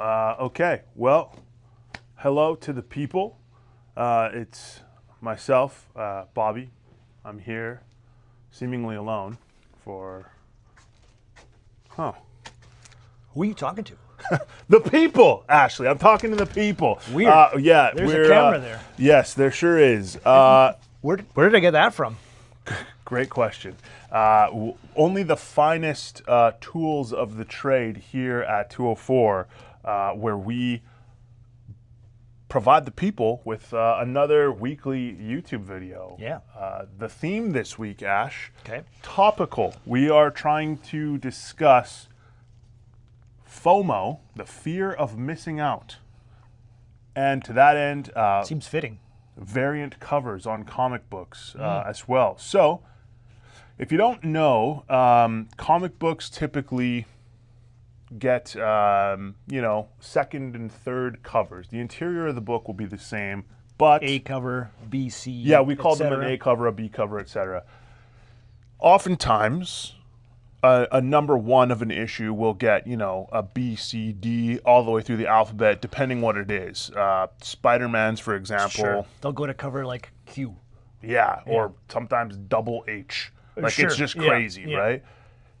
Okay, well, hello to the people. It's myself, Bobby. I'm here, seemingly alone, for... Huh. Who are you talking to? The people, Ashley. I'm talking to the people. Weird. Yeah, There's a camera there. Yes, there sure is. Where did I get that from? Great question. Only the finest tools of the trade here at 204, where we provide the people with another weekly YouTube video. Yeah. The theme this week, Ash, Okay. topical. We are trying to discuss FOMO, the fear of missing out. And to that end, Seems fitting. variant covers on comic books as well. So, if you don't know, comic books typically get, second and third covers. The interior of the book will be the same, but... A cover, B, C, yeah, we call them an etc. A cover, a B cover, etc. Oftentimes, a number one of an issue will get, a B, C, D, all the way through the alphabet, depending what it is. Spider-Man's, for example. Sure. They'll go to cover like Q. Yeah, or sometimes double H. Like Sure. it's just Yeah, crazy, yeah. right?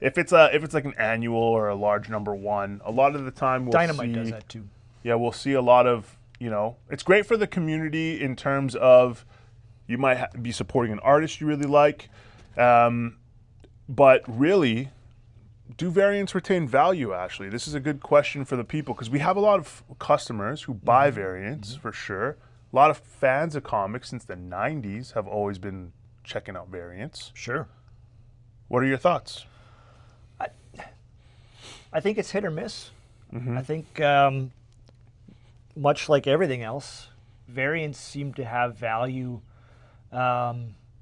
If it's like an annual or a large number one, a lot of the time we'll Dynamite see, does that too. yeah, we'll see a lot of, it's great for the community in terms of you might be supporting an artist you really like, but really, do variants retain value, Ashley? This is a good question for the people because we have a lot of customers who buy variants for sure. A lot of fans of comics since the 90s have always been checking out variants. Sure. What are your thoughts? I think it's hit or miss. I think, much like everything else, variants seem to have value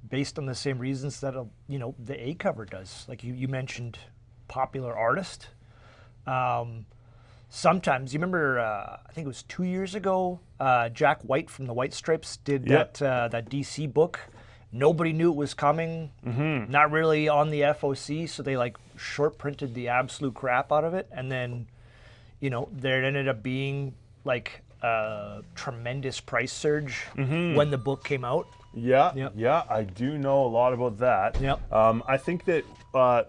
based on the same reasons that the A cover does. Like you mentioned, popular artist. Sometimes you remember, I think it was 2 years ago, Jack White from the White Stripes did that DC book. Nobody knew it was coming. Not really on the FOC, so they like short printed the absolute crap out of it, and then, there ended up being like a tremendous price surge when the book came out. Yeah, I do know a lot about that. Yep. I think that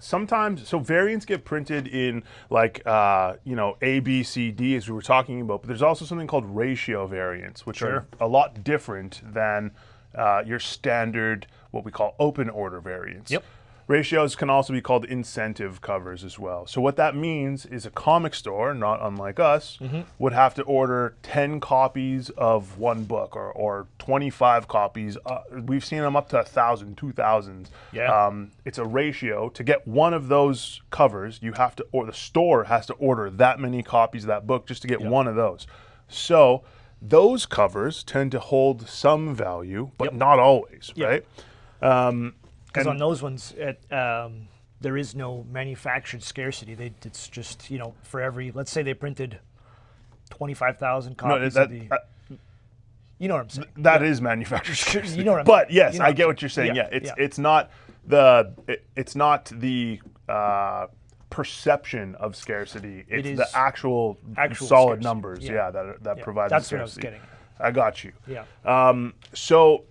sometimes, so variants get printed in like, A, B, C, D, as we were talking about, but there's also something called ratio variants, which are a lot different than your standard, what we call open order variants. Yep. Ratios can also be called incentive covers as well. So what that means is a comic store, not unlike us, would have to order 10 copies of one book or 25 copies. We've seen them up to 1,000, 2,000. Yeah. It's a ratio. To get one of those covers, you have to, or the store has to order that many copies of that book just to get one of those. So those covers tend to hold some value, but not always, right? Because on those ones, there is no manufactured scarcity. It's just, for every, let's say they printed 25,000 copies of the... you know what I'm saying? That is manufactured scarcity. You know what I'm But saying. yes, I get what you're saying. Yeah, it's not the perception of scarcity. It's the actual actual solid scarcity. numbers. Yeah. That provide That's the what I was scarcity. getting at. I got you. Yeah. So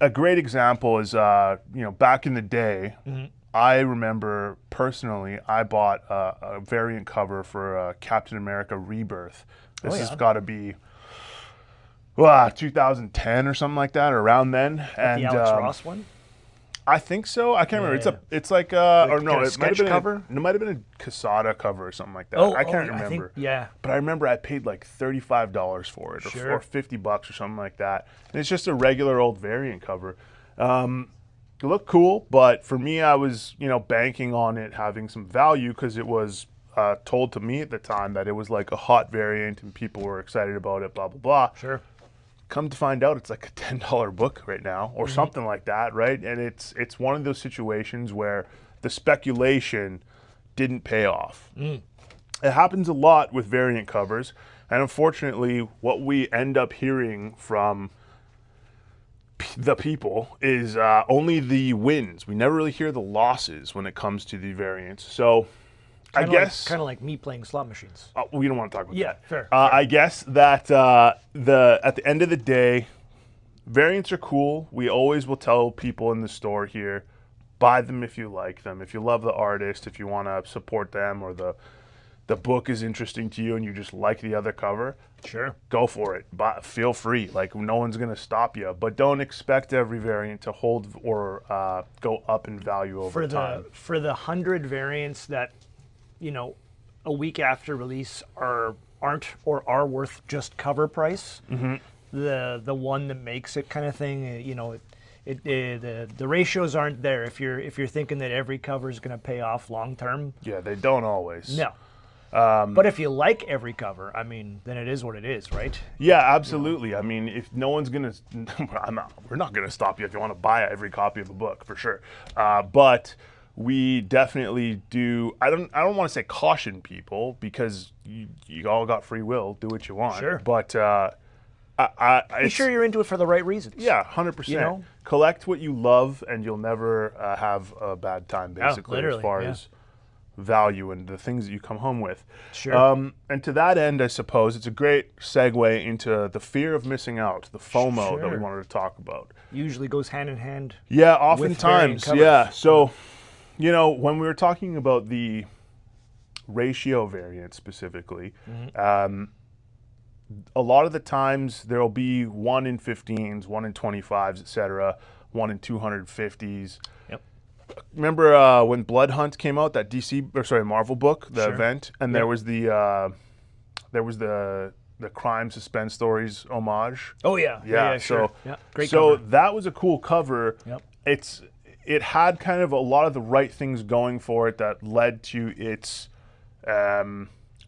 a great example is back in the day. I remember personally, I bought a variant cover for Captain America Rebirth. This has got to be 2010 or something like that, or around then. And The Alex Ross one? I think so. I can't remember. It's like or no, it might have been cover. It might have been a Casada cover or something like that. Oh, I can't I think, remember. yeah. But I remember I paid like $35 for it, or $50 or something like that. And it's just a regular old variant cover. It looked cool, but for me, I was banking on it having some value because it was told to me at the time that it was like a hot variant and people were excited about it. Blah blah blah. Sure. Come to find out, it's like a $10 book right now, or something like that, right? And it's one of those situations where the speculation didn't pay off. It happens a lot with variant covers, and unfortunately, what we end up hearing from the people is only the wins. We never really hear the losses when it comes to the variants. So I guess kind of like me playing slot machines. we don't want to talk about that. Yeah, fair. I guess that at the end of the day, variants are cool. We always will tell people in the store here, buy them if you like them. If you love the artist, if you want to support them, or the book is interesting to you and you just like the other cover, Sure. go for it. Feel free. Like, no one's going to stop you. But don't expect every variant to hold or go up in value over time. For the 100 variants that, a week after release aren't or are worth just cover price, the one that makes it kind of thing, the ratios aren't there. If you're thinking that every cover is going to pay off long term. Yeah, they don't always. No. But if you like every cover, then it is what it is, right? Yeah, absolutely. I mean, if no one's gonna, we're not gonna stop you if you want to buy every copy of a book for sure. But we definitely do. I don't want to say caution people, because you all got free will. Do what you want. Sure. But Be sure you're into it for the right reasons. Yeah, 100%. Collect what you love, and you'll never have a bad time. Basically, as far as value and the things that you come home with. Sure. And to that end, I suppose it's a great segue into the fear of missing out, the FOMO that we wanted to talk about. Usually goes hand in hand. Yeah, oftentimes. Yeah. So, when we were talking about the ratio variant specifically, a lot of the times there'll be 1 in 15s, 1 in 25s, etc., 1 in 250s. Yep. Remember when Blood Hunt came out, that Marvel book, the event, and there was the crime suspense stories homage. Oh yeah, yeah. Sure. So, yeah. Great so cover. that was a cool cover. Yep. It had kind of a lot of the right things going for it that led to its, I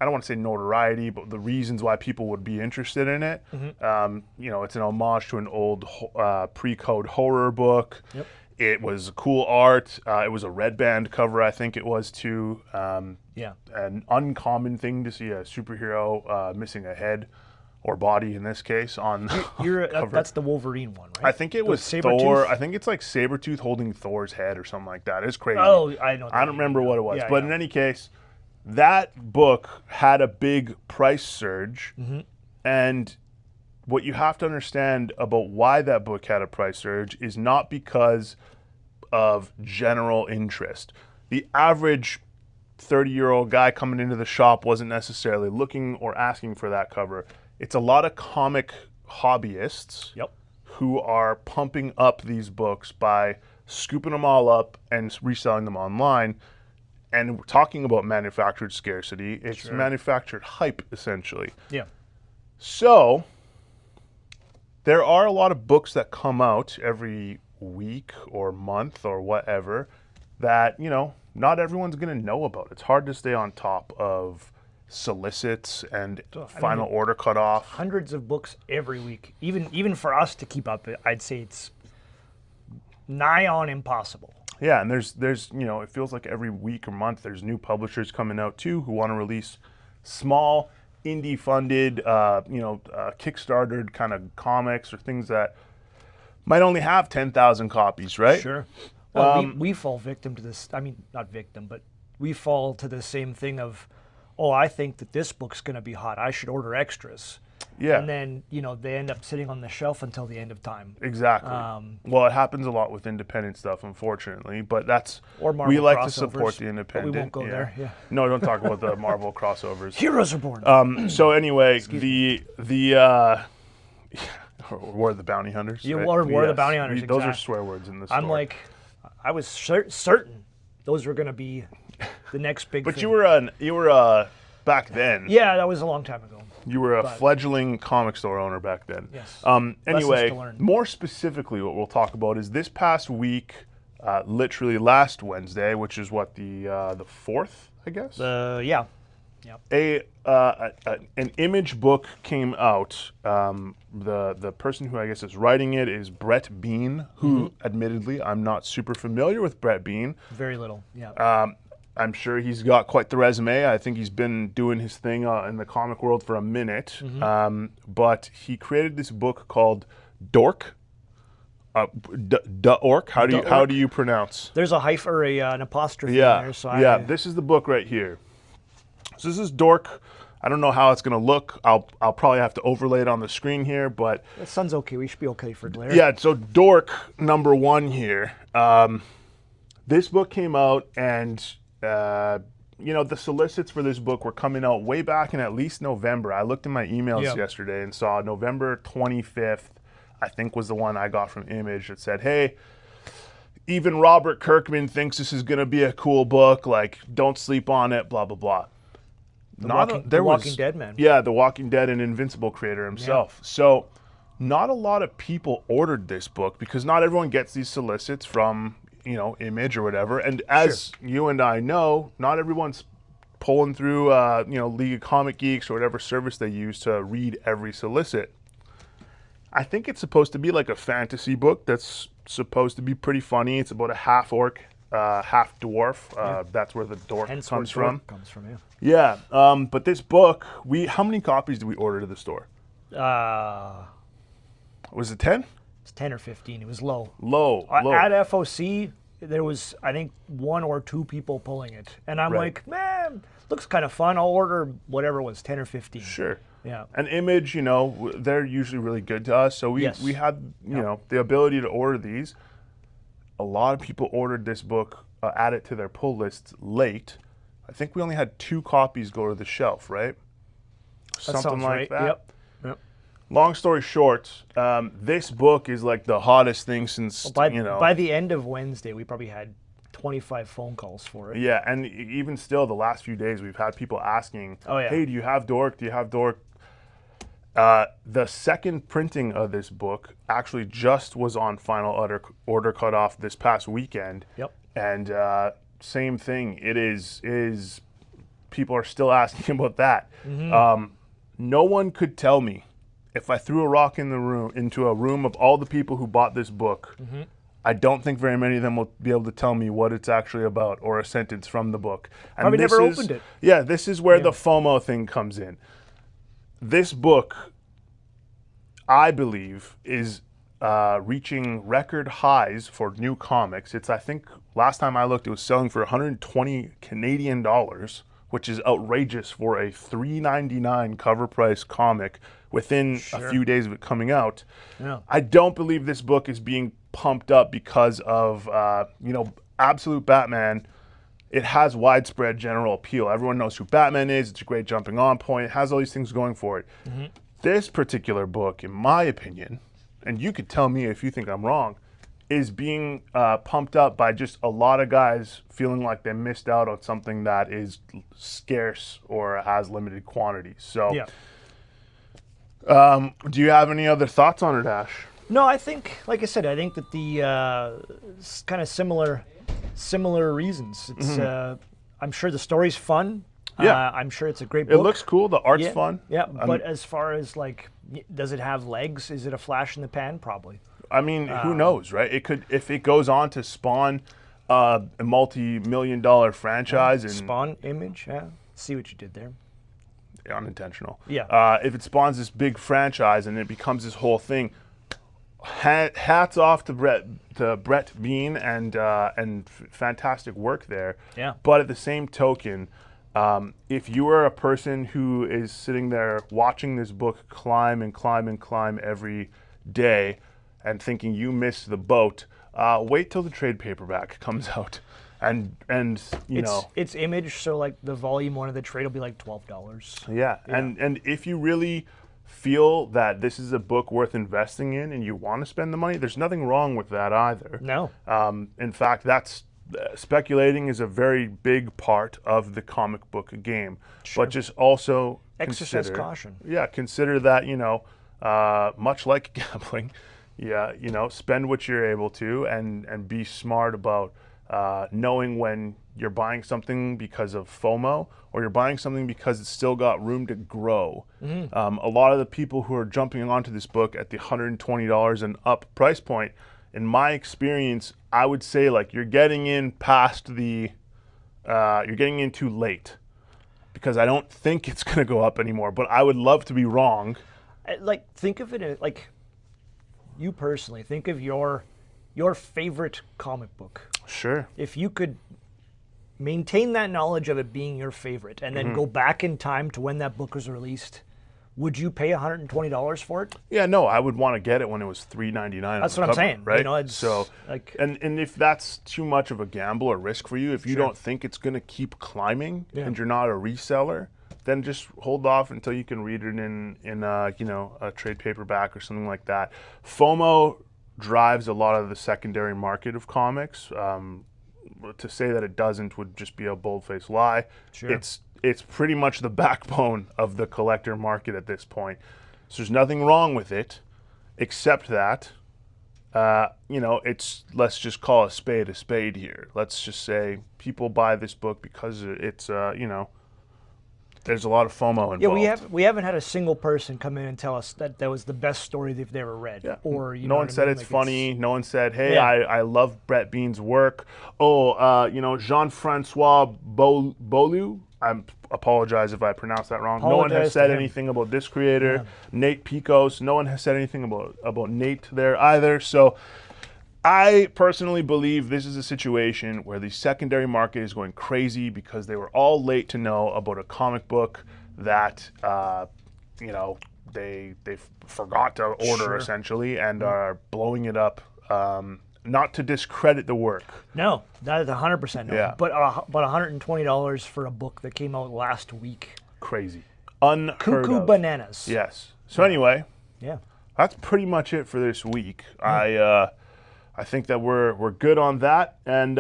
don't want to say notoriety, but the reasons why people would be interested in it. It's an homage to an old pre-code horror book. Yep. It was cool art. It was a red band cover, I think it was too. An uncommon thing to see a superhero missing a head or body in this case on cover. That's the Wolverine one, right? I think it was Thor. I think it's like Sabretooth holding Thor's head or something like that. It's crazy. Oh, I know. I don't remember what it was. But in any case, that book had a big price surge. And what you have to understand about why that book had a price surge is not because of general interest. The average 30-year-old guy coming into the shop wasn't necessarily looking or asking for that cover. It's a lot of comic hobbyists who are pumping up these books by scooping them all up and reselling them online. And we're talking about manufactured scarcity. It's manufactured hype, essentially. Yeah. So there are a lot of books that come out every week or month or whatever that, not everyone's going to know about. It's hard to stay on top of solicits and final order cutoff. Hundreds of books every week. Even for us to keep up, I'd say it's nigh on impossible. Yeah, and there's it feels like every week or month there's new publishers coming out too who want to release small indie funded, Kickstartered kind of comics or things that might only have 10,000 copies, right? Sure. Well, we fall victim to this. I mean, not victim, but we fall to the same thing of, I think that this book's going to be hot. I should order extras. Yeah. And then, they end up sitting on the shelf until the end of time. Exactly. Well, it happens a lot with independent stuff, unfortunately, but that's, or Marvel we like to support the independent. But we won't go there. Yeah. No, don't talk about the Marvel crossovers. Heroes are born. So anyway, War of the Bounty Hunters. Yeah, right? War of the Bounty Hunters. Those are swear words in this story. I'm like, I was certain those were going to be the next big but thing. you were back then. Yeah, that was a long time ago. You were a fledgling comic store owner back then. Yes. Anyway, more specifically, what we'll talk about is this past week, literally last Wednesday, which is what the 4th, I guess. Yeah. An image book came out. The person who I guess is writing it is Brett Bean, who admittedly I'm not super familiar with Brett Bean. Very little. Yeah. I'm sure he's got quite the resume. I think he's been doing his thing in the comic world for a minute. But he created this book called Dork. Dork. How do you pronounce? There's a hyphen or an apostrophe in there. So this is the book right here. So this is Dork. I don't know how it's going to look. I'll probably have to overlay it on the screen here, but The sun's okay. We should be okay for glare. yeah. So Dork #1 here. This book came out, and the solicits for this book were coming out way back in at least November. I looked in my emails yesterday and saw November 25th, I think was the one I got from Image that said, hey, even Robert Kirkman thinks this is going to be a cool book. Like, don't sleep on it, blah, blah, blah. The Walking Dead man. Yeah, the Walking Dead and Invincible creator himself. Yeah. So not a lot of people ordered this book because not everyone gets these solicits from, Image or whatever. And as you and I know, not everyone's pulling through, League of Comic Geeks or whatever service they use to read every solicit. I think it's supposed to be like a fantasy book that's supposed to be pretty funny. It's about a half orc, half dwarf. That's where the dork comes from. Yeah. But this book, how many copies did we order to the store? Was it 10? It's 10 or 15. It was low. Low. At FOC, there was, I think, 1 or 2 people pulling it. And I'm like, man, looks kind of fun. I'll order whatever it was, 10 or 15. Sure. Yeah. And Image, they're usually really good to us. So we had, the ability to order these. A lot of people ordered this book, add it to their pull lists late. I think we only had 2 copies go to the shelf, right? Something like that. Yep. Long story short, this book is like the hottest thing since, by the end of Wednesday, we probably had 25 phone calls for it. Yeah, and even still, the last few days, we've had people asking, hey, do you have Dork? Do you have Dork? The second printing of this book actually just was on final order cutoff this past weekend. Yep. And same thing. It is people are still asking about that. Mm-hmm. No one could tell me if I threw a rock into a room of all the people who bought this book. Mm-hmm. I don't think very many of them will be able to tell me what it's actually about or a sentence from the book. And probably never opened it. Yeah, this is where the FOMO thing comes in. This book, I believe, is reaching record highs for new comics. I think last time I looked, it was selling for 120 Canadian dollars, which is outrageous for a $3.99 cover price comic within a few days of it coming out. Yeah. I don't believe this book is being pumped up because of, Absolute Batman. It has widespread general appeal. Everyone knows who Batman is. It's a great jumping on point. It has all these things going for it. Mm-hmm. This particular book, in my opinion, and you could tell me if you think I'm wrong, is being pumped up by just a lot of guys feeling like they missed out on something that is scarce or has limited quantities. So, do you have any other thoughts on it, Ash? No, I think, like I said, I think that the kind of similar reasons. It's I'm sure the story's fun. Yeah, I'm sure it's a great book. It looks cool. The art's fun. Yeah, but as far as does it have legs? Is it a flash in the pan? Probably. I mean, who knows, right? It could, if it goes on to spawn a multi-million-dollar franchise and Spawn Image. Yeah, see what you did there. Unintentional. Yeah. If it spawns this big franchise and it becomes this whole thing, hats off to Brett Bean and fantastic work there. Yeah. But at the same token, if you are a person who is sitting there watching this book climb and climb and climb every day and thinking you missed the boat, wait till the trade paperback comes out. And it's Image, so the volume 1 of the trade will be like $12. Yeah. And if you really feel that this is a book worth investing in and you want to spend the money, there's nothing wrong with that either. No. In fact, that's speculating is a very big part of the comic book game. Sure. But just also exercise caution. Yeah, consider that, much like gambling, spend what you're able to and be smart about knowing when you're buying something because of FOMO or you're buying something because it's still got room to grow. Mm-hmm. A lot of the people who are jumping onto this book at the $120 and up price point, in my experience, I would say you're getting in past you're getting in too late because I don't think it's going to go up anymore, but I would love to be wrong. Think of it you personally, think of your favorite comic book. Sure. If you could maintain that knowledge of it being your favorite, and then go back in time to when that book was released, would you pay $120 for it? Yeah, no, I would want to get it when it was $3.99. That's what I'm saying. Right? You know, it's so, like, and if that's too much of a gamble or risk for you, if you don't think it's going to keep climbing and you're not a reseller, then just hold off until you can read it in you know, a trade paperback or something like that. FOMO drives a lot of the secondary market of comics. To say that it doesn't would just be a bold-faced lie. Sure. It's pretty much the backbone of the collector market at this point. So there's nothing wrong with it, except that, you know, let's just call a spade here. Let's just say people buy this book because it's, you know, there's a lot of FOMO involved. Yeah, we haven't had a single person come in and tell us that was the best story they've ever read. Yeah. Or no one said it's funny. No one said, hey, Yeah. I love Brett Bean's work. Oh, you know, Jean-Francois Beaulieu. I apologize if I pronounced that wrong. No one has said anything about this creator. Nate Picos. No one has said anything about Nate there either. So I personally believe this is a situation where the secondary market is going crazy because they were all late to know about a comic book that, you know, they forgot to order essentially and are blowing it up. Not to discredit the work. No, that is 100% no. Yeah. But $120 for a book that came out last week. Crazy. Unheard Cuckoo of. bananas. Yes. So anyway, Yeah. that's pretty much it for this week. I think that we're good on that. And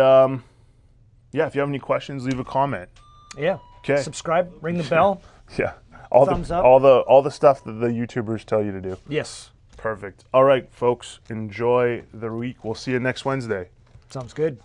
yeah, if you have any questions, leave a comment. Yeah. Okay. Subscribe, ring the bell. Yeah. Thumbs up. All the stuff that the YouTubers tell you to do. Yes. Perfect. All right, folks. Enjoy the week. We'll see you next Wednesday. Sounds good.